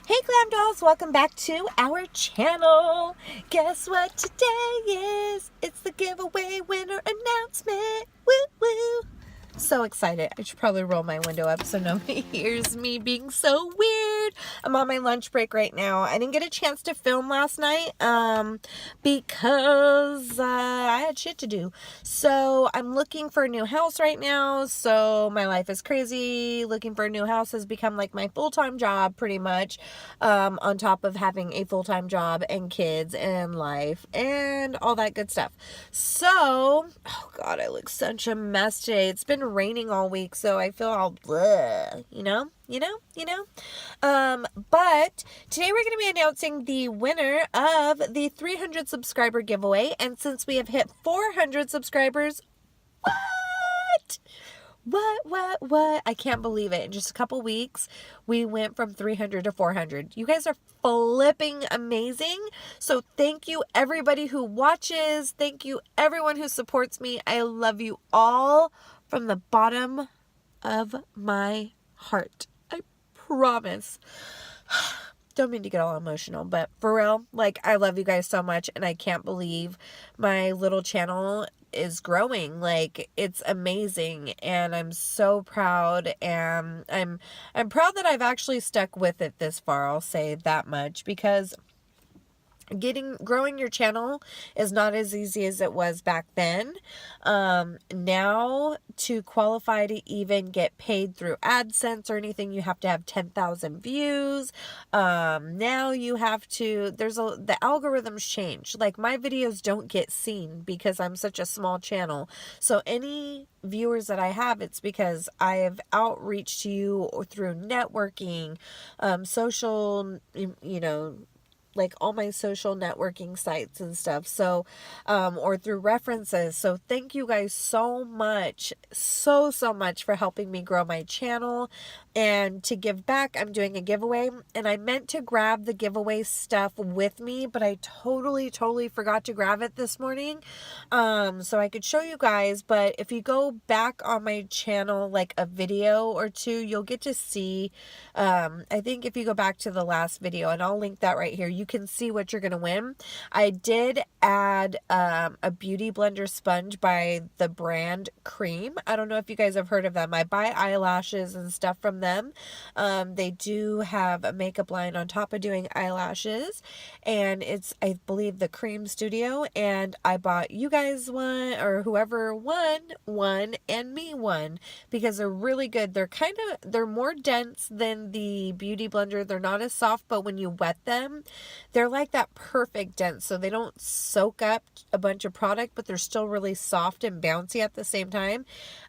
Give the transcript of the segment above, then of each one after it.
Hey Glam Dolls, welcome back to our channel. Guess what today is? It's the giveaway winner announcement. Woo woo. So excited. I should probably roll my window up so nobody hears me being so weird. I'm on my lunch break right now. I didn't get a chance to film last night because I had shit to do. So I'm looking for a new house right now. So my life is crazy. Looking for a new house has become like my full-time job pretty much, on top of having a full-time job and kids and life and all that good stuff. So, oh God, I look such a mess today. It's been raining all week, so I feel all bleh, you know. But today we're going to be announcing the winner of the 300 subscriber giveaway. And since we have hit 400 subscribers, what? I can't believe it. In just a couple weeks, we went from 300 to 400. You guys are flipping amazing. So thank you everybody who watches. Thank you everyone who supports me. I love you all from the bottom of my heart. I promise. Don't mean to get all emotional, but for real, like, I love you guys so much, and I can't believe my little channel is growing. Like, it's amazing, and I'm so proud, and I'm proud that I've actually stuck with it this far. I'll say that much, because growing your channel is not as easy as it was back then. Now to qualify to even get paid through AdSense or anything, you have to have 10,000 views. Now you have to, the algorithms change. Like, my videos don't get seen because I'm such a small channel. So any viewers that I have, it's because I have outreach to you or through networking, social, like all my social networking sites and stuff. So, or through references. So thank you guys so much, so much for helping me grow my channel. And to give back, I'm doing a giveaway, and I meant to grab the giveaway stuff with me, but I totally forgot to grab it this morning. So I could show you guys, but if you go back on my channel, like a video or two, you'll get to see, I think if you go back to the last video, and I'll link that right here, you can see what you're going to win. I did add a beauty blender sponge by the brand Cream. I don't know if you guys have heard of them. I buy eyelashes and stuff from them. They do have a makeup line on top of doing eyelashes, and it's, I believe, the Cream Studio, and I bought you guys one, or whoever won one, and me one, because they're really good. They're more dense than the beauty blender. They're not as soft, but when you wet them, they're like that perfect dense, so they don't soak up a bunch of product, but they're still really soft and bouncy at the same time.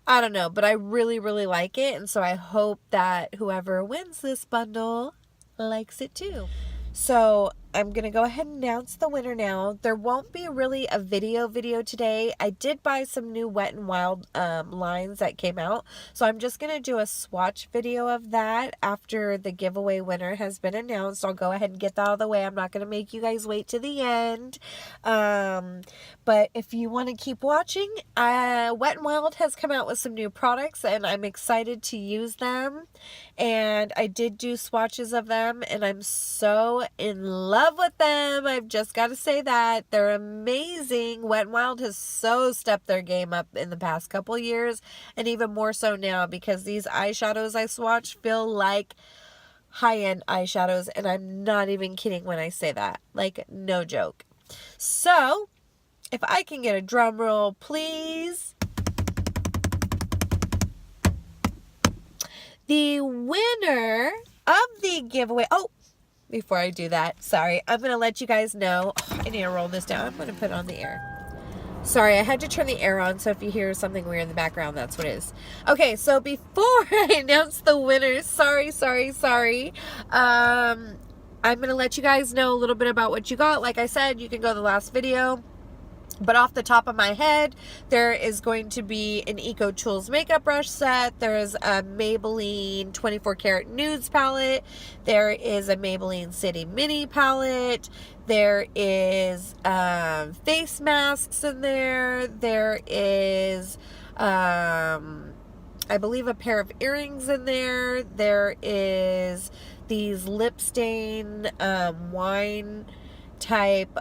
I don't know, but I really like it, and so I hope that whoever wins this bundle likes it too. So I'm going to go ahead and announce the winner now. There won't be really a video today. I did buy some new Wet n Wild lines that came out. So I'm just going to do a swatch video of that after the giveaway winner has been announced. I'll go ahead and get that out of the way. I'm not going to make you guys wait to the end. But if you want to keep watching, Wet n Wild has come out with some new products, and I'm excited to use them. And I did do swatches of them, and I'm so in love with them. I've just got to say that. They're amazing. Wet n Wild has so stepped their game up in the past couple years, and even more so now, because these eyeshadows I swatch feel like high-end eyeshadows, and I'm not even kidding when I say that. Like, no joke. So, if I can get a drum roll, please. The winner of the giveaway. Oh, before I do that, sorry, I'm going to let you guys know. Oh, I need to roll this down. I'm going to put it on the air. Sorry, I had to turn the air on, so if you hear something weird in the background, that's what it is. Okay, so before I announce the winners, sorry. I'm going to let you guys know a little bit about what you got. Like I said, you can go to the last video. But off the top of my head, there is going to be an Eco Tools makeup brush set. There is a Maybelline 24 karat nudes palette. There is a Maybelline City Mini palette. There is face masks in there. There is, I believe, a pair of earrings in there. There is these lip stain wine type,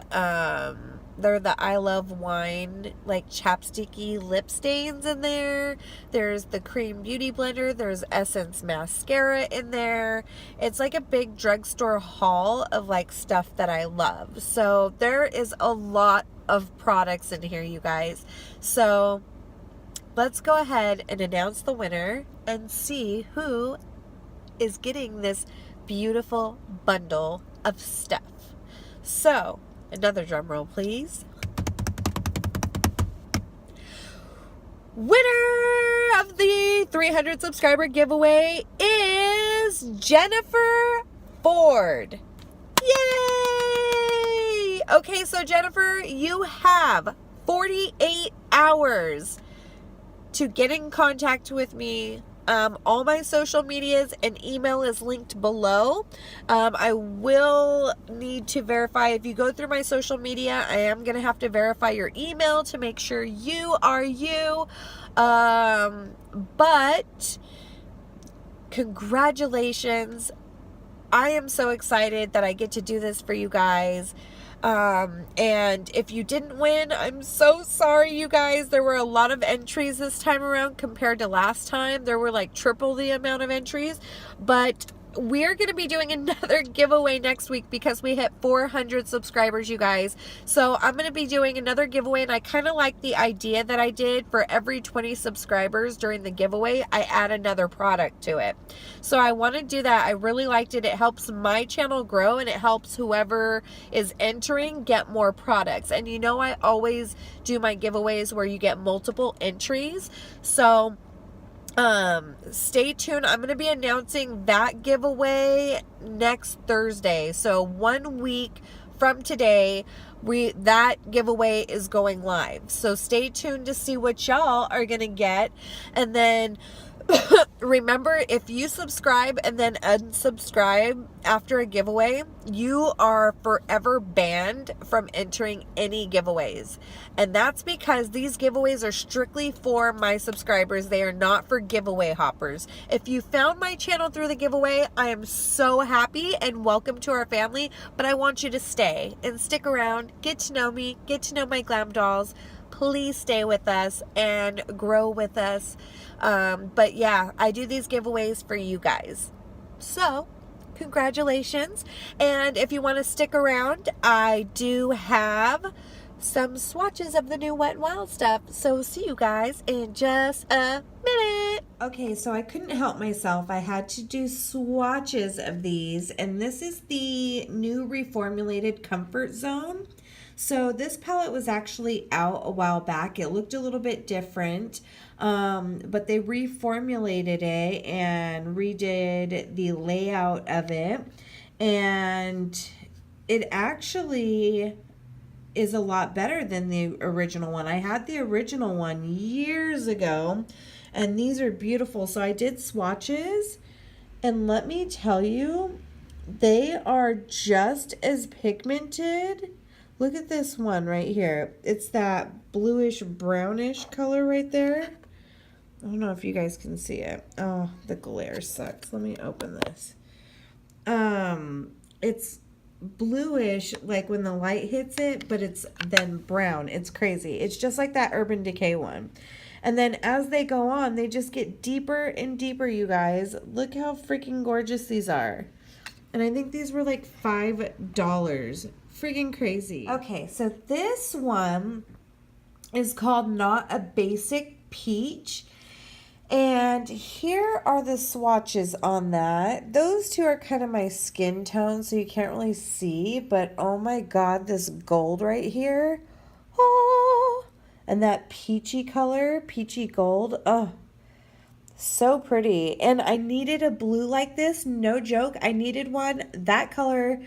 they're the I Love Wine, like chapsticky lip stains in there. There's the Cream Beauty Blender. There's Essence Mascara in there. It's like a big drugstore haul of like stuff that I love. So there is a lot of products in here, you guys. So let's go ahead and announce the winner and see who is getting this beautiful bundle of stuff. So, another drum roll, please. Winner of the 300 subscriber giveaway is Jennifer Ford. Yay! Okay, so Jennifer, you have 48 hours to get in contact with me. All my social medias and email is linked below. I will need to verify, if you go through my social media, I am going to have to verify your email to make sure you are you. But congratulations. I am so excited that I get to do this for you guys. And if you didn't win, I'm so sorry, you guys. There were a lot of entries this time around compared to last time. There were like triple the amount of entries, but we're going to be doing another giveaway next week because we hit 400 subscribers, you guys. So I'm going to be doing another giveaway, and I kind of like the idea that I did. For every 20 subscribers during the giveaway, I add another product to it. So I want to do that. I really liked it. It helps my channel grow, and it helps whoever is entering get more products. And you know, I always do my giveaways where you get multiple entries. So stay tuned. I'm going to be announcing that giveaway next Thursday. So 1 week from today, that giveaway is going live. So stay tuned to see what y'all are going to get. And then remember, if you subscribe and then unsubscribe after a giveaway, you are forever banned from entering any giveaways. And that's because these giveaways are strictly for my subscribers. They are not for giveaway hoppers. If you found my channel through the giveaway, I am so happy and welcome to our family. But I want you to stay and stick around, get to know me, get to know my glam dolls. Please stay with us and grow with us. But yeah, I do these giveaways for you guys. So, congratulations. And if you want to stick around, I do have some swatches of the new Wet n Wild stuff. So, see you guys in just a minute. Okay, so I couldn't help myself. I had to do swatches of these. And this is the new reformulated Comfort Zone. So this palette was actually out a while back. It looked a little bit different, but they reformulated it and redid the layout of it. And it actually is a lot better than the original one. I had the original one years ago, and these are beautiful. So I did swatches, and let me tell you, they are just as pigmented. Look at this one right here. It's that bluish brownish color right there. I don't know if you guys can see it. Oh, the glare sucks. Let me open this. It's bluish like when the light hits it, but it's then brown. It's crazy. It's just like that Urban Decay one. And then as they go on, they just get deeper and deeper, you guys. Look how freaking gorgeous these are. And I think these were like $5. Freaking crazy. Okay, so this one is called Not a Basic Peach. And here are the swatches on that. Those two are kind of my skin tone, so you can't really see. But oh my god, this gold right here. Oh, and that peachy color, peachy gold. Oh, so pretty. And I needed a blue like this. No joke. I needed one that color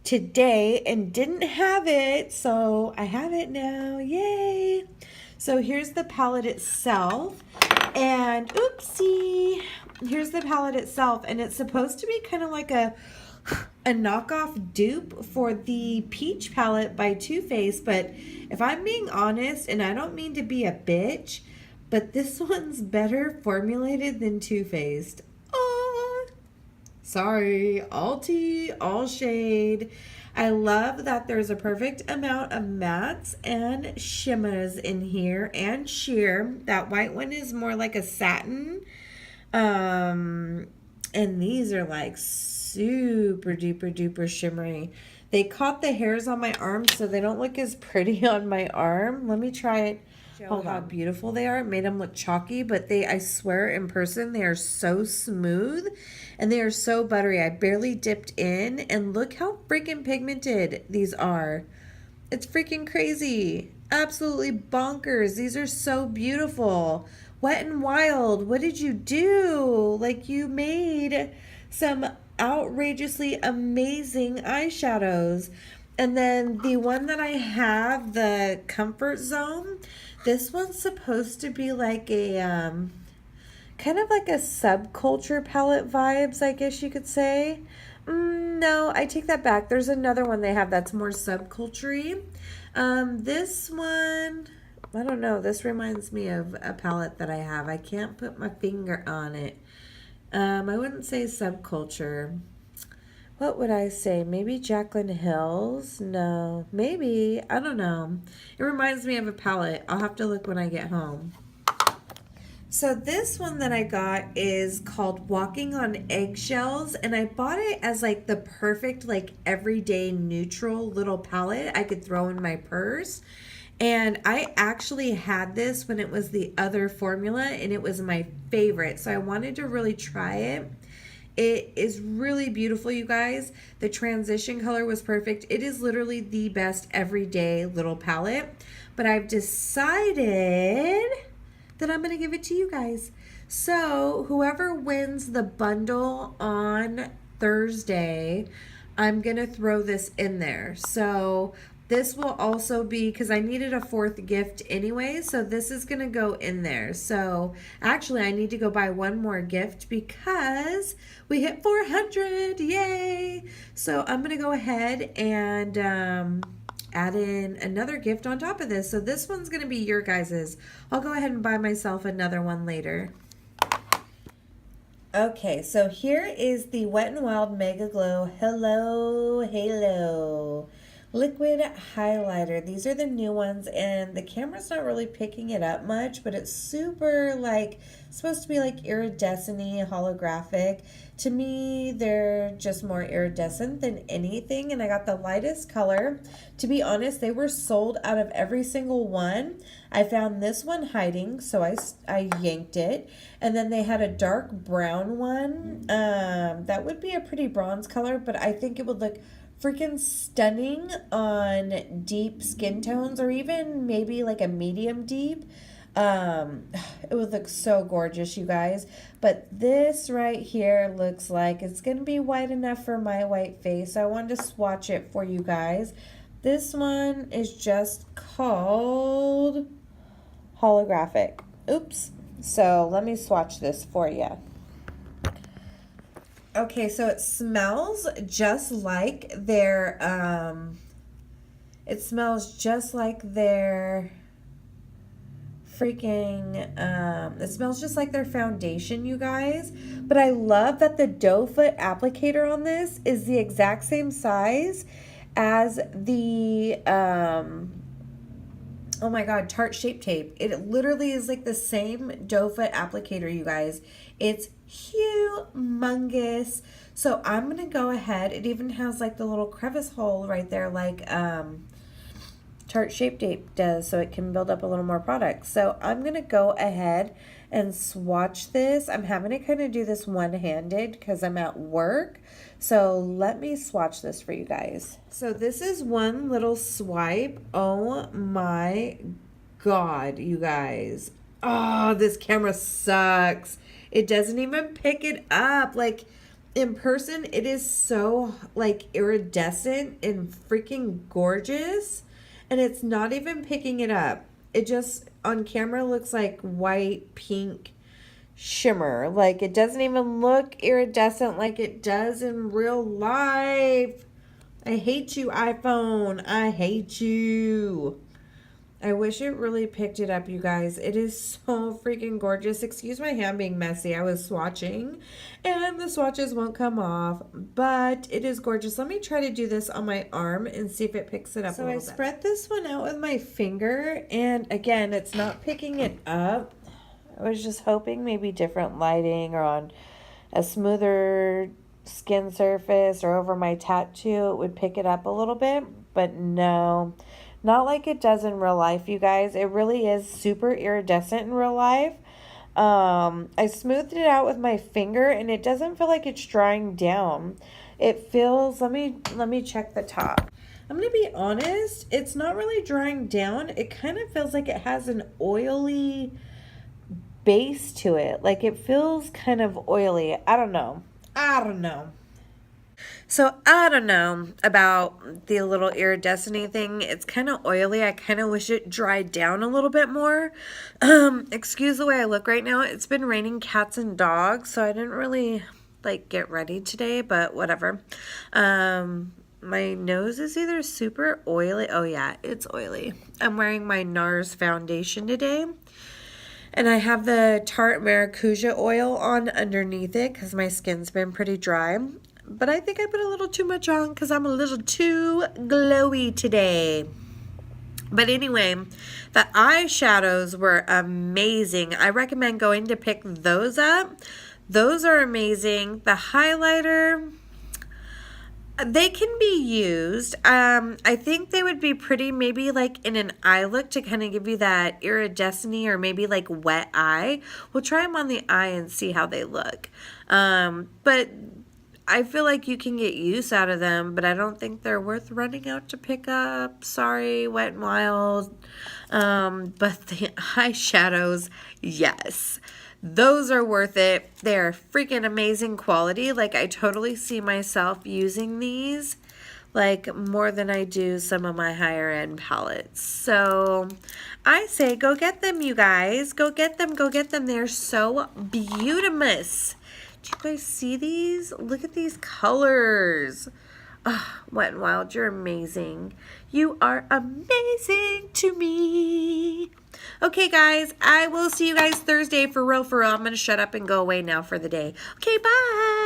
today and didn't have it, so I have it now. Yay! So here's the palette itself, and oopsie, here's the palette itself, and it's supposed to be kind of like a knockoff dupe for the Peach palette by Too Faced. But if I'm being honest, and I don't mean to be a bitch, but this one's better formulated than Too Faced. Sorry, all tea, all shade. I love that there's a perfect amount of mattes and shimmers in here and sheer. That white one is more like a satin. And these are like super duper duper shimmery. They caught the hairs on my arm so they don't look as pretty on my arm. Let me try it. Show how beautiful they are. It made them look chalky, but I swear in person, they are so smooth and they are so buttery. I barely dipped in and look how freaking pigmented these are. It's freaking crazy. Absolutely bonkers. These are so beautiful. Wet and Wild, what did you do? Like, you made some outrageously amazing eyeshadows. And then the one that I have, the Comfort Zone, this one's supposed to be like a kind of like a subculture palette vibes, I guess you could say. No, I take that back. There's another one they have that's more subculture-y. This one, I don't know. This reminds me of a palette that I have. I can't put my finger on it. I wouldn't say subculture. What would I say? Maybe Jaclyn Hill's? No. Maybe. I don't know. It reminds me of a palette. I'll have to look when I get home. So this one that I got is called Walking on Eggshells, and I bought it as like the perfect like everyday neutral little palette I could throw in my purse. And I actually had this when it was the other formula and it was my favorite. So I wanted to really try it. It is really beautiful, you guys. The transition color was perfect. It is literally the best everyday little palette. But I've decided that I'm going to give it to you guys. So whoever wins the bundle on Thursday, I'm going to throw this in there. So this will also be, because I needed a fourth gift anyway, so this is going to go in there. So actually, I need to go buy one more gift because we hit 400. Yay! So I'm going to go ahead and add in another gift on top of this. So this one's going to be your guys's. I'll go ahead and buy myself another one later. Okay, so here is the Wet n Wild Mega Glow Hello Halo liquid highlighter. These are the new ones and the camera's not really picking it up much, but it's super like supposed to be like iridescent-y, holographic. To me, they're just more iridescent than anything, and I got the lightest color. To be honest, they were sold out of every single one. I found this one hiding, so I yanked it, and then they had a dark brown one. That would be a pretty bronze color, but I think it would look freaking stunning on deep skin tones or even maybe like a medium deep. It would look so gorgeous, you guys. But this right here looks like it's going to be white enough for my white face. So I wanted to swatch it for you guys. This one is just called Holographic. Oops. So let me swatch this for you. Okay, so it smells just like their, it smells just like their it smells just like their foundation, you guys. But I love that the doe foot applicator on this is the exact same size as the, oh my God, Tarte Shape Tape. It literally is like the same doe foot applicator, you guys. It's humongous. So I'm going to go ahead. It even has like the little crevice hole right there like Tarte Shape Tape does, so it can build up a little more product. So I'm going to go ahead and swatch this. I'm having to kind of do this one-handed because I'm at work. So let me swatch this for you guys. So this is one little swipe. Oh my God, you guys. Oh, this camera sucks. It doesn't even pick it up. Like in person, it is so like iridescent and freaking gorgeous. And it's not even picking it up. It just on camera looks like white, pink shimmer. Like it doesn't even look iridescent like it does in real life. I hate you, iPhone. I hate you. I wish it really picked it up, you guys. It is so freaking gorgeous. Excuse my hand being messy. I was swatching and the swatches won't come off, but it is gorgeous. Let me try to do this on my arm and see if it picks it up a little bit. So I spread this one out with my finger, and again, it's not picking it up. I was just hoping maybe different lighting or on a smoother skin surface or over my tattoo it would pick it up a little bit, but no. Not like it does in real life, you guys. It really is super iridescent in real life. I smoothed it out with my finger, and it doesn't feel like it's drying down. It feels, let me check the top. I'm going to be honest, it's not really drying down. It kind of feels like it has an oily base to it. Like it feels kind of oily. I don't know. So I don't know about the little iridescent thing. It's kind of oily. I kind of wish it dried down a little bit more. Excuse the way I look right now. It's been raining cats and dogs, so I didn't really like get ready today, but whatever. My nose is either super oily. Oh yeah, it's oily. I'm wearing my NARS foundation today. And I have the Tarte Maracuja oil on underneath it because my skin's been pretty dry. But I think I put a little too much on because I'm a little too glowy today. But anyway, the eyeshadows were amazing. I recommend going to pick those up. Those are amazing. The highlighter, they can be used. I think they would be pretty maybe like in an eye look to kind of give you that iridescent or maybe like wet eye. We'll try them on the eye and see how they look. But I feel like you can get use out of them, but I don't think they're worth running out to pick up. Sorry, Wet n Wild. But the eyeshadows, yes. Those are worth it. They're freaking amazing quality. Like, I totally see myself using these, like, more than I do some of my higher end palettes. So, I say go get them, you guys. Go get them. Go get them. They're so beautimous. Do you guys see these? Look at these colors. Oh, Wet n Wild, you're amazing. You are amazing to me. Okay, guys, I will see you guys Thursday for real, for real. I'm going to shut up and go away now for the day. Okay, bye.